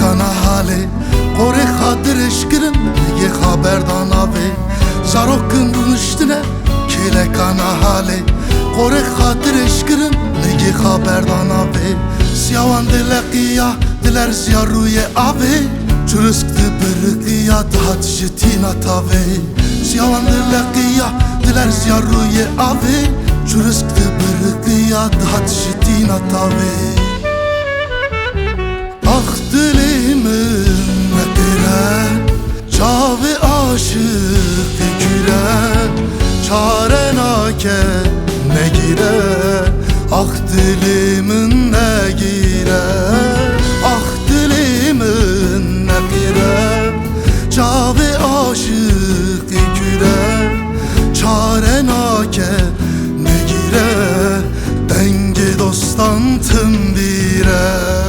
kana hale Kore khatir işkirin nige haberdan ave Zarokın rünüştüne kele kana hale Kore khatir işkirin nige haberdan ave Siyavan dile qiya diler ziyaruye ave Çürüskti bir qiya dahat jitina tave Siyavan dile qiya diler ziyaruye ave Çürüskti bir qiya dahat jitina tave Ah dilimin nekire Çavi aşık güre Çare nake ne gire Ah dilimin ne gire Ah dilimin nekire Çavi aşık güre Çare nake ne gire Dengi dostan tımbire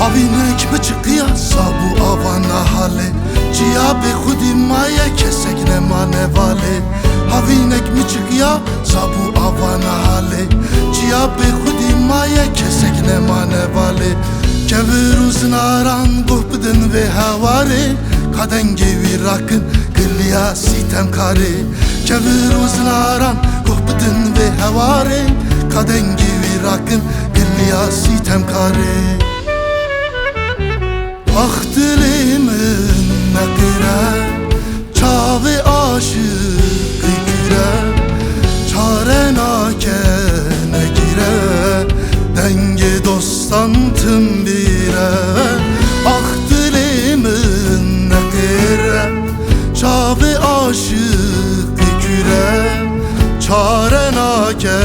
Havinek mi çıkıyor sabu avana hale Ciya be khudi maya kesek ne mane vale Havinek mi çıkıyor sabu avana hale Ciya be khudi maya kesek ne mane vale Kevir uznaran guhbdin ve havare Kadengi virakın gılya sitem kare Kevir uznaran guhbdin ve havare Kadengi virakın gılya sitem kare Ah dilimin nekire Çavi aşık güre Çare nake ne gire Denge dostan tımbire Ah dilimin nekire Çavi aşık güre Çare nake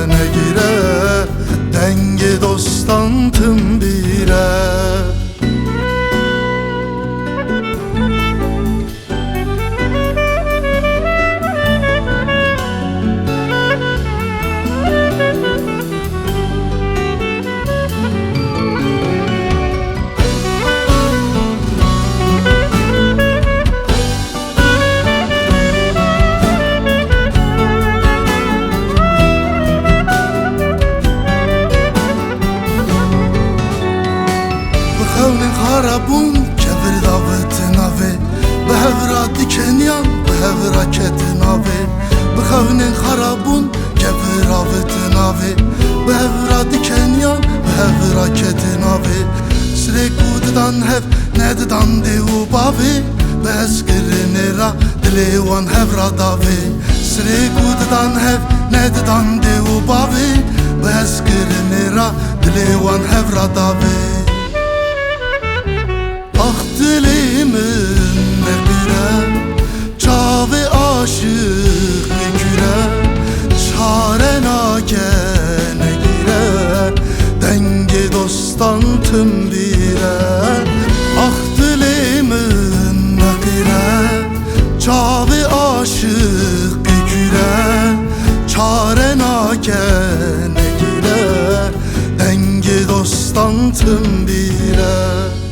ne gire Denge dostan tımbire Khawnin kharabun kevir davetin ave Behevra dikenyan behevra ketin ave Khawnin kharabun kevir davetin ave Behevra dikenyan behevra ketin ave Srekuddan hev neddan devu bave Beskrinera dilevan hevra dave Srekuddan hev neddan devu bave Beskrinera dilevan hevra dave Ah dilimin nekire Çavi aşık güre Çare nake ne gire Denge dostan tımbire Ah dilimin nekire Çavi aşık güre Çare nake ne gire Denge dostan tımbire